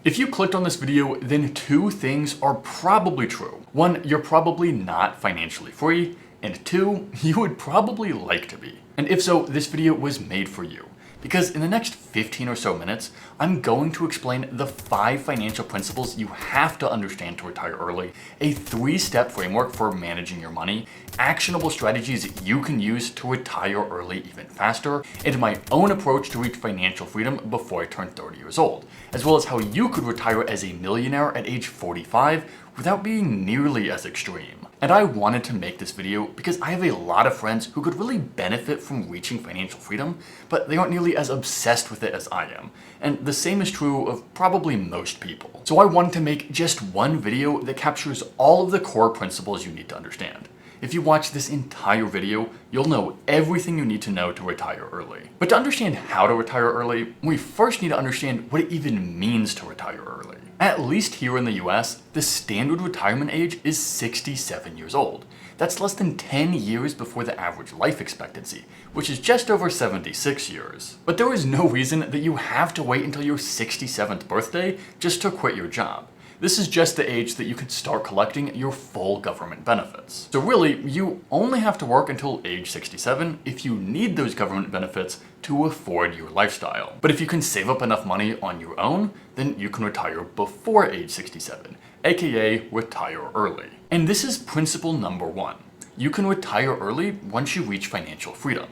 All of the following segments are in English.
If you clicked on this video, then two things are probably true. One, you're probably not financially free, and two, you would probably like to be. And if so, this video was made for you. Because in the next 15 or so minutes, I'm going to explain the 5 financial principles you have to understand to retire early, a 3-step framework for managing your money, actionable strategies you can use to retire early even faster, and my own approach to reach financial freedom before I turn 30 years old, as well as how you could retire as a millionaire at age 45 without being nearly as extreme. And I wanted to make this video because I have a lot of friends who could really benefit from reaching financial freedom, but they aren't nearly as obsessed with it as I am. And the same is true of probably most people. So I wanted to make just one video that captures all of the core principles you need to understand. If you watch this entire video, you'll know everything you need to know to retire early. But to understand how to retire early, we first need to understand what it even means to retire early. At least here in the US, the standard retirement age is 67 years old. That's less than 10 years before the average life expectancy, which is just over 76 years. But there is no reason that you have to wait until your 67th birthday just to quit your job. This is just the age that you can start collecting your full government benefits. So really, you only have to work until age 67 if you need those government benefits to afford your lifestyle. But if you can save up enough money on your own, then you can retire before age 67, aka retire early. And this is principle number 1. You can retire early once you reach financial freedom.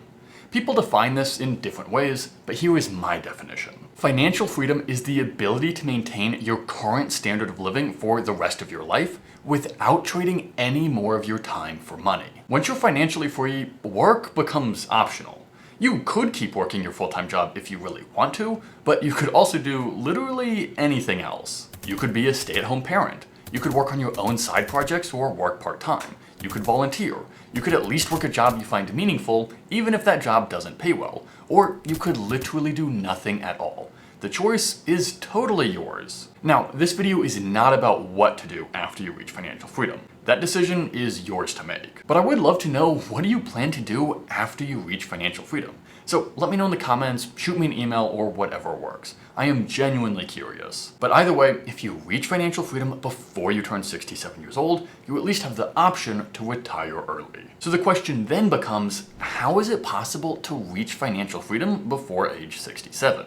People define this in different ways, but here is my definition. Financial freedom is the ability to maintain your current standard of living for the rest of your life without trading any more of your time for money. Once you're financially free, work becomes optional. You could keep working your full-time job if you really want to, but you could also do literally anything else. You could be a stay-at-home parent. You could work on your own side projects or work part-time. You could volunteer. You could at least work a job you find meaningful, even if that job doesn't pay well. Or you could literally do nothing at all. The choice is totally yours. Now, this video is not about what to do after you reach financial freedom. That decision is yours to make. But I would love to know, what do you plan to do after you reach financial freedom? So let me know in the comments, shoot me an email, or whatever works. I am genuinely curious. But either way, if you reach financial freedom before you turn 67 years old, you at least have the option to retire early. So the question then becomes, how is it possible to reach financial freedom before age 67?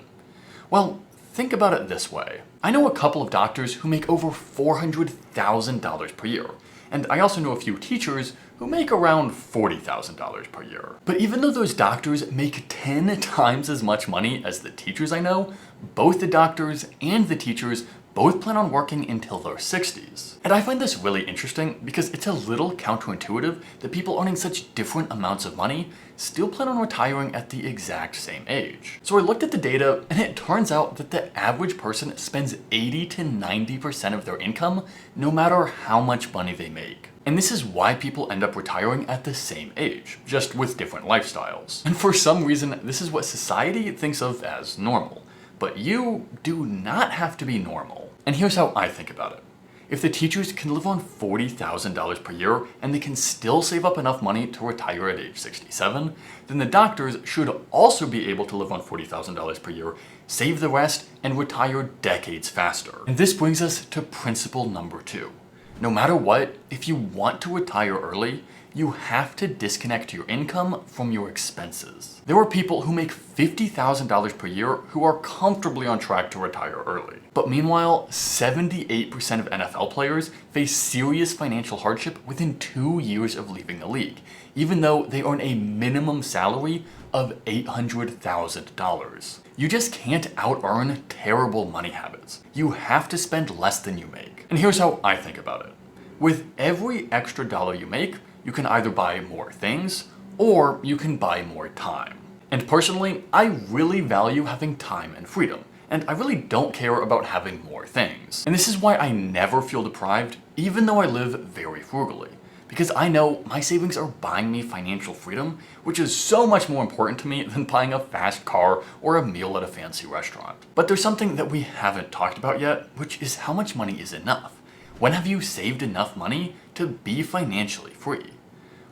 Well, think about it this way. I know a couple of doctors who make over $400,000 per year. And I also know a few teachers who make around $40,000 per year. But even though those doctors make 10 times as much money as the teachers I know, both the doctors and the teachers both plan on working until their 60s. And I find this really interesting because it's a little counterintuitive that people earning such different amounts of money still plan on retiring at the exact same age. So I looked at the data, and it turns out that the average person spends 80 to 90% of their income no matter how much money they make. And this is why people end up retiring at the same age, just with different lifestyles. And for some reason, this is what society thinks of as normal. But you do not have to be normal. And here's how I think about it. If the teachers can live on $40,000 per year and they can still save up enough money to retire at age 67, then the doctors should also be able to live on $40,000 per year, save the rest, and retire decades faster. And this brings us to principle number 2. No matter what, if you want to retire early, you have to disconnect your income from your expenses. There are people who make $50,000 per year who are comfortably on track to retire early. But meanwhile, 78% of NFL players face serious financial hardship within 2 years of leaving the league, even though they earn a minimum salary of $800,000. You just can't out-earn terrible money habits. You have to spend less than you make. And here's how I think about it. With every extra dollar you make, you can either buy more things, or you can buy more time. And personally, I really value having time and freedom, and I really don't care about having more things. And this is why I never feel deprived, even though I live very frugally. Because I know my savings are buying me financial freedom, which is so much more important to me than buying a fast car or a meal at a fancy restaurant. But there's something that we haven't talked about yet, which is how much money is enough. When have you saved enough money to be financially free?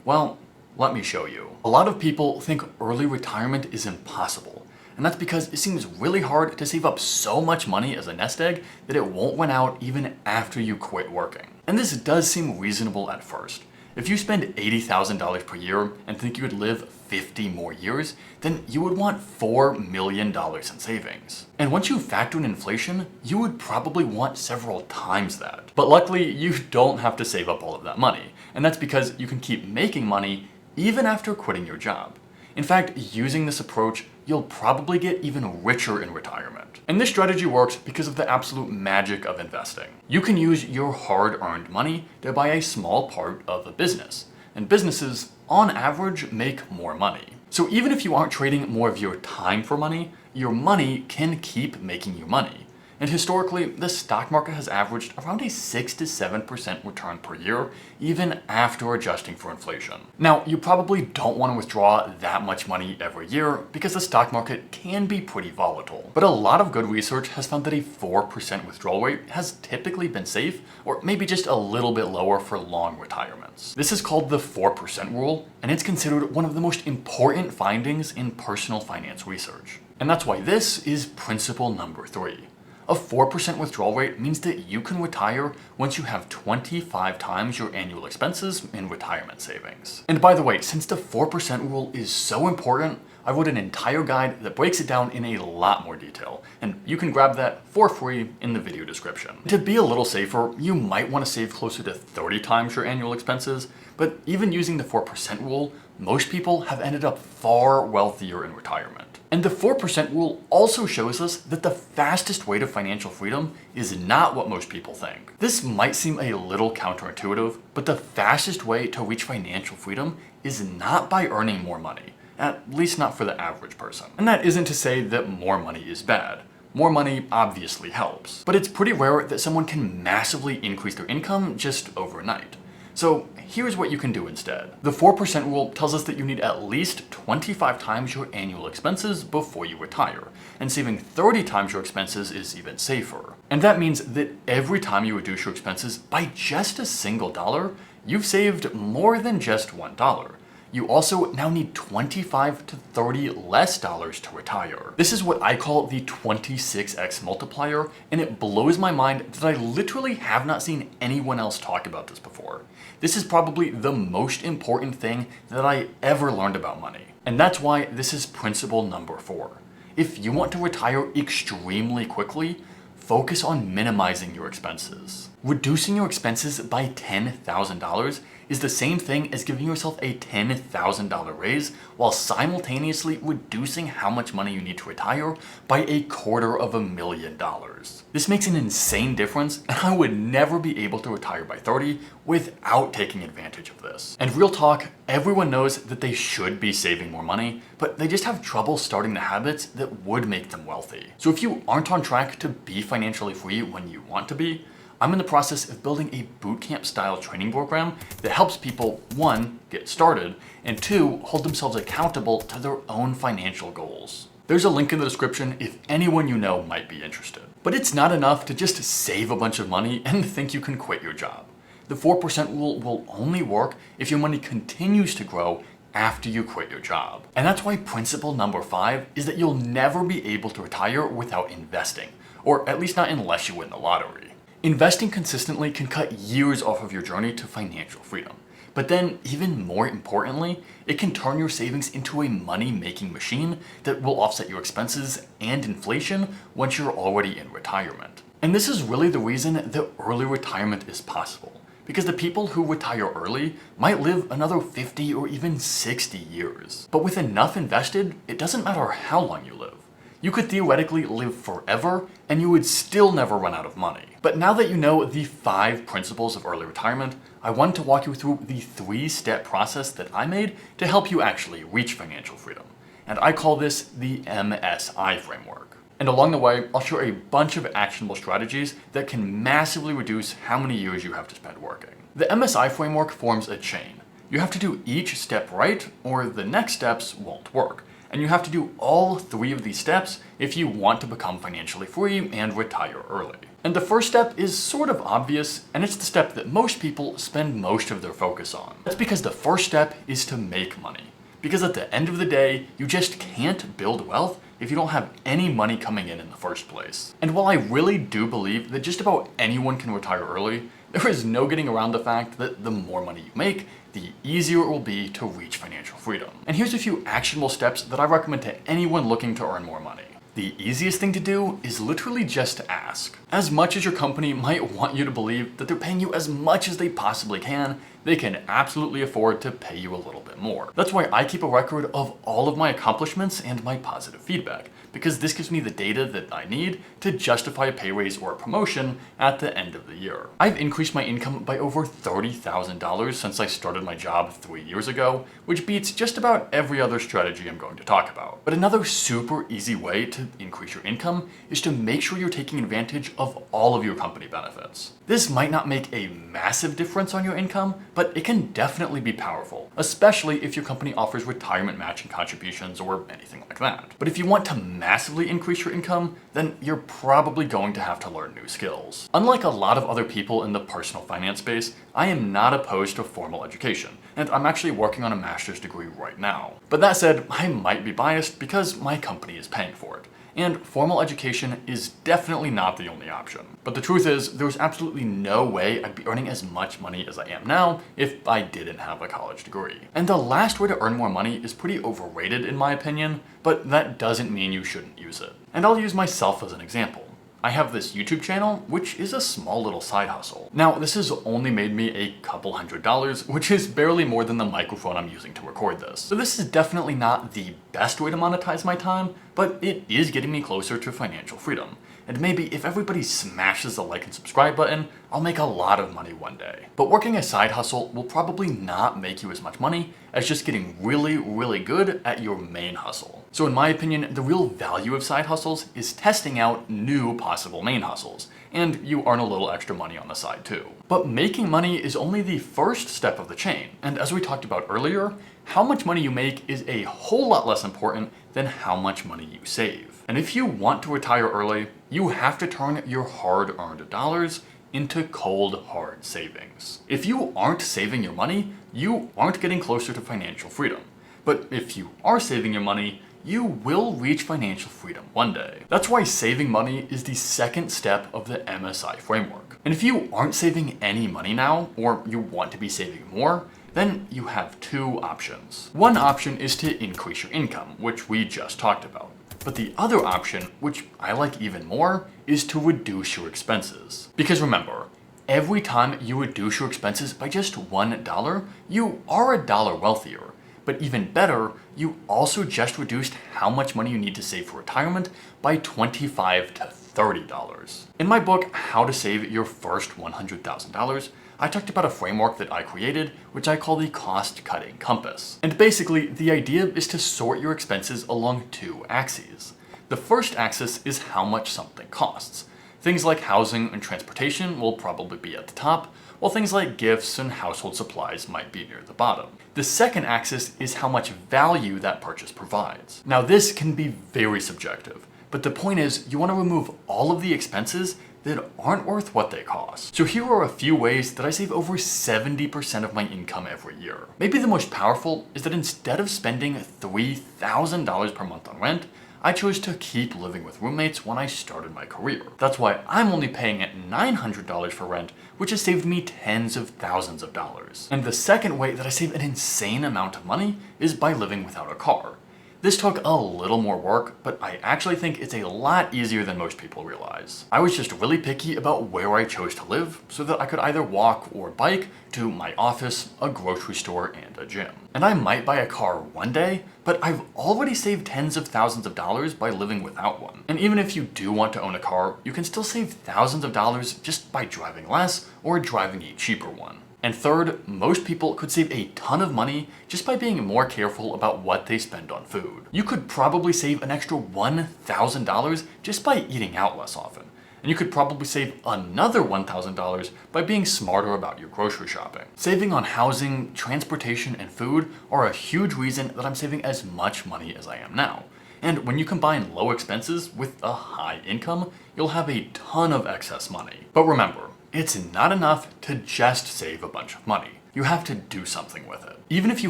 Well, let me show you. A lot of people think early retirement is impossible, And that's because it seems really hard to save up so much money as a nest egg that it won't run out even after you quit working. And this does seem reasonable at first. If you spend $80,000 per year and think you would live 50 more years, then you would want $4 million in savings. And once you factor in inflation, you would probably want several times that. But luckily, you don't have to save up all of that money. And that's because you can keep making money even after quitting your job. In fact, using this approach, you'll probably get even richer in retirement. And this strategy works because of the absolute magic of investing. You can use your hard-earned money to buy a small part of a business. And businesses, on average, make more money. So even if you aren't trading more of your time for money, your money can keep making you money. And historically, the stock market has averaged around a 6 to 7% return per year, even after adjusting for inflation. Now, you probably don't want to withdraw that much money every year because the stock market can be pretty volatile. But a lot of good research has found that a 4% withdrawal rate has typically been safe, or maybe just a little bit lower for long retirements. This is called the 4% rule, and it's considered one of the most important findings in personal finance research. And that's why this is principle number 3. A 4% withdrawal rate means that you can retire once you have 25 times your annual expenses in retirement savings. And by the way, since the 4% rule is so important, I wrote an entire guide that breaks it down in a lot more detail, and you can grab that for free in the video description. To be a little safer, you might want to save closer to 30 times your annual expenses, but even using the 4% rule, most people have ended up far wealthier in retirement. And the 4% rule also shows us that the fastest way to financial freedom is not what most people think. This might seem a little counterintuitive, but the fastest way to reach financial freedom is not by earning more money, at least not for the average person. And that isn't to say that more money is bad. More money obviously helps, but it's pretty rare that someone can massively increase their income just overnight. So here's what you can do instead. The 4% rule tells us that you need at least 25 times your annual expenses before you retire, and saving 30 times your expenses is even safer. And that means that every time you reduce your expenses by just a single dollar, you've saved more than just $1. You also now need 25 to 30 less dollars to retire. This is what I call the 26x multiplier, and it blows my mind that I literally have not seen anyone else talk about this before. This is probably the most important thing that I ever learned about money. And that's why this is principle number 4. If you want to retire extremely quickly, focus on minimizing your expenses. Reducing your expenses by $10,000 is the same thing as giving yourself a $10,000 raise while simultaneously reducing how much money you need to retire by $250,000. This makes an insane difference, and I would never be able to retire by 30 without taking advantage of this. And real talk, everyone knows that they should be saving more money, but they just have trouble starting the habits that would make them wealthy. So if you aren't on track to be financially free when you want to be, I'm in the process of building a bootcamp style training program that helps people, 1, get started, and 2, hold themselves accountable to their own financial goals. There's a link in the description if anyone you know might be interested. But it's not enough to just save a bunch of money and think you can quit your job. The 4% rule will only work if your money continues to grow after you quit your job. And that's why principle number 5 is that you'll never be able to retire without investing, or at least not unless you win the lottery. Investing consistently can cut years off of your journey to financial freedom. But then, even more importantly, it can turn your savings into a money-making machine that will offset your expenses and inflation once you're already in retirement. And this is really the reason that early retirement is possible, because the people who retire early might live another 50 or even 60 years. But with enough invested, it doesn't matter how long you live. You could theoretically live forever and you would still never run out of money. But now that you know the 5 principles of early retirement, I wanted to walk you through the 3-step process that I made to help you actually reach financial freedom. And I call this the M.S.I Framework. And along the way, I'll share a bunch of actionable strategies that can massively reduce how many years you have to spend working. The M.S.I Framework forms a chain. You have to do each step right, or the next steps won't work. And you have to do all 3 of these steps if you want to become financially free and retire early. And the first step is sort of obvious, and it's the step that most people spend most of their focus on. That's because the first step is to make money. Because at the end of the day, you just can't build wealth if you don't have any money coming in the first place. And while I really do believe that just about anyone can retire early, there is no getting around the fact that the more money you make, the easier it will be to reach financial freedom. And here's a few actionable steps that I recommend to anyone looking to earn more money. The easiest thing to do is literally just to ask. As much as your company might want you to believe that they're paying you as much as they possibly can, they can absolutely afford to pay you a little bit more. That's why I keep a record of all of my accomplishments and my positive feedback, because this gives me the data that I need to justify a pay raise or a promotion at the end of the year. I've increased my income by over $30,000 since I started my job 3 years ago, which beats just about every other strategy I'm going to talk about. But another super easy way to increase your income is to make sure you're taking advantage of all of your company benefits. This might not make a massive difference on your income, but it can definitely be powerful, especially if your company offers retirement matching contributions or anything like that. But if you want to massively increase your income, then you're probably going to have to learn new skills. Unlike a lot of other people in the personal finance space, I am not opposed to formal education, and I'm actually working on a master's degree right now. But that said, I might be biased because my company is paying for it. And formal education is definitely not the only option. But the truth is, there's absolutely no way I'd be earning as much money as I am now if I didn't have a college degree. And the last way to earn more money is pretty overrated in my opinion, but that doesn't mean you shouldn't use it. And I'll use myself as an example. I have this YouTube channel, which is a small little side hustle. Now, this has only made me a couple $100s, which is barely more than the microphone I'm using to record this. So this is definitely not the best way to monetize my time, but it is getting me closer to financial freedom. And maybe if everybody smashes the like and subscribe button, I'll make a lot of money one day. But working a side hustle will probably not make you as much money as just getting really, really good at your main hustle. So in my opinion, the real value of side hustles is testing out new possible main hustles, and you earn a little extra money on the side too. But making money is only the first step of the chain, and as we talked about earlier, how much money you make is a whole lot less important than how much money you save. And if you want to retire early, you have to turn your hard-earned dollars into cold, hard savings. If you aren't saving your money, you aren't getting closer to financial freedom. But if you are saving your money, you will reach financial freedom one day. That's why saving money is the second step of the M.S.I Framework. And if you aren't saving any money now, or you want to be saving more, then you have two options. One option is to increase your income, which we just talked about. But the other option, which I like even more, is to reduce your expenses. Because remember, every time you reduce your expenses by just $1, you are $1 wealthier. But even better, you also just reduced how much money you need to save for retirement by $25 to $30. In my book, How to Save Your First $100,000, I talked about a framework that I created, which I call the cost-cutting compass. And basically, the idea is to sort your expenses along two axes. The first axis is how much something costs. Things like housing and transportation will probably be at the top, while things like gifts and household supplies might be near the bottom. The second axis is how much value that purchase provides. Now this can be very subjective, but the point is you want to remove all of the expenses that aren't worth what they cost. So here are a few ways that I save over 70% of my income every year. Maybe the most powerful is that instead of spending $3,000 per month on rent, I chose to keep living with roommates when I started my career. That's why I'm only paying $900 for rent, which has saved me tens of thousands of dollars. And the second way that I save an insane amount of money is by living without a car. This took a little more work, but I actually think it's a lot easier than most people realize. I was just really picky about where I chose to live so that I could either walk or bike to my office, a grocery store, and a gym. And I might buy a car one day, but I've already saved tens of thousands of dollars by living without one. And even if you do want to own a car, you can still save thousands of dollars just by driving less or driving a cheaper one. And third, most people could save a ton of money just by being more careful about what they spend on food. You could probably save an extra $1,000 just by eating out less often. And you could probably save another $1,000 by being smarter about your grocery shopping. Saving on housing, transportation, and food are a huge reason that I'm saving as much money as I am now. And when you combine low expenses with a high income, you'll have a ton of excess money. But remember, it's not enough to just save a bunch of money. You have to do something with it. Even if you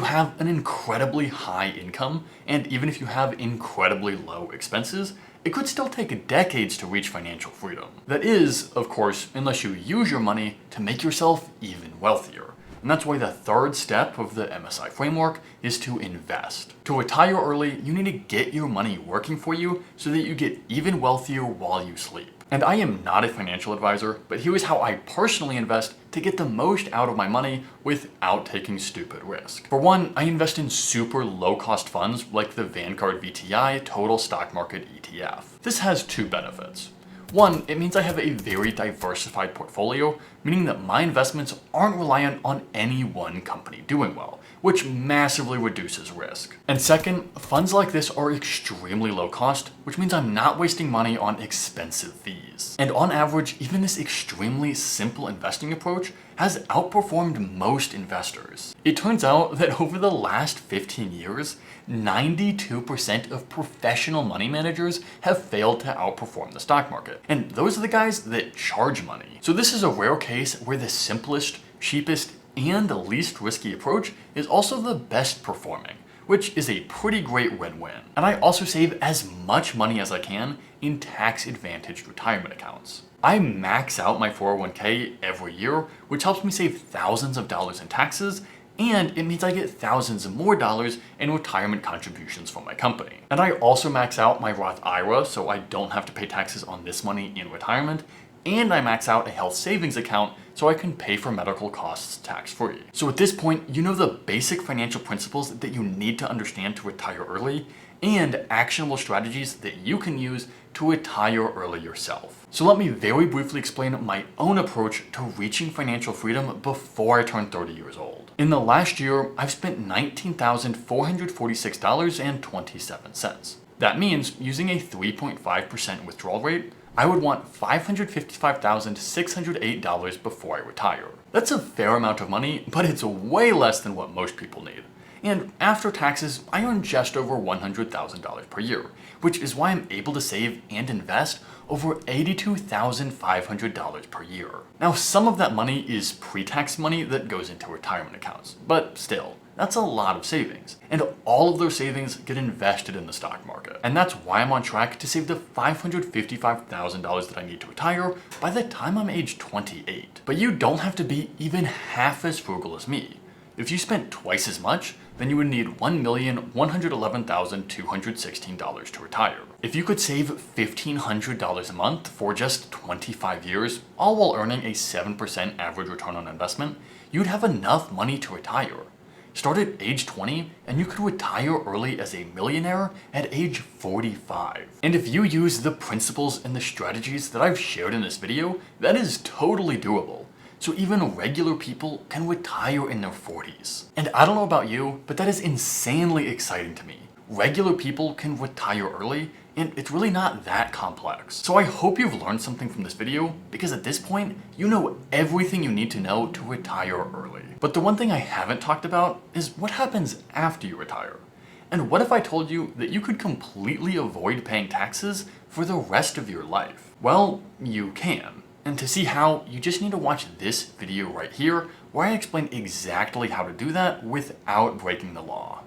have an incredibly high income, and even if you have incredibly low expenses, it could still take decades to reach financial freedom. That is, of course, unless you use your money to make yourself even wealthier. And that's why the third step of the M.S.I Framework is to invest. To retire early, you need to get your money working for you so that you get even wealthier while you sleep. And I am not a financial advisor, but here is how I personally invest to get the most out of my money without taking stupid risk. For one, I invest in super low-cost funds like the Vanguard VTI Total Stock Market ETF. This has two benefits. One, it means I have a very diversified portfolio, meaning that my investments aren't reliant on any one company doing well, which massively reduces risk. And second, funds like this are extremely low cost, which means I'm not wasting money on expensive fees. And on average, even this extremely simple investing approach has outperformed most investors. It turns out that over the last 15 years, 92% of professional money managers have failed to outperform the stock market. And those are the guys that charge money. So this is a rare case where the simplest, cheapest, and the least risky approach is also the best performing, which is a pretty great win-win. And I also save as much money as I can in tax-advantaged retirement accounts. I max out my 401k every year, which helps me save thousands of dollars in taxes, and it means I get thousands of more dollars in retirement contributions from my company. And I also max out my Roth IRA so I don't have to pay taxes on this money in retirement, and I max out a health savings account so I can pay for medical costs tax-free. So at this point, you know the basic financial principles that you need to understand to retire early, and actionable strategies that you can use to retire early yourself. So let me very briefly explain my own approach to reaching financial freedom before I turn 30 years old. In the last year, I've spent $19,446.27. That means using a 3.5% withdrawal rate, I would want $555,608 before I retire. That's a fair amount of money, but it's way less than what most people need. And after taxes, I earn just over $100,000 per year, which is why I'm able to save and invest over $82,500 per year. Now, some of that money is pre-tax money that goes into retirement accounts, but still, that's a lot of savings. And all of those savings get invested in the stock market. And that's why I'm on track to save the $555,000 that I need to retire by the time I'm age 28. But you don't have to be even half as frugal as me. If you spent twice as much, then you would need $1,111,216 to retire. If you could save $1,500 a month for just 25 years, all while earning a 7% average return on investment, you'd have enough money to retire. Start at age 20, and you could retire early as a millionaire at age 45. And if you use the principles and the strategies that I've shared in this video, that is totally doable. So even regular people can retire in their 40s. And I don't know about you, but that is insanely exciting to me. Regular people can retire early, and it's really not that complex. So I hope you've learned something from this video, because at this point, you know everything you need to know to retire early. But the one thing I haven't talked about is what happens after you retire. And what if I told you that you could completely avoid paying taxes for the rest of your life? Well, you can. And to see how, you just need to watch this video right here, where I explain exactly how to do that without breaking the law.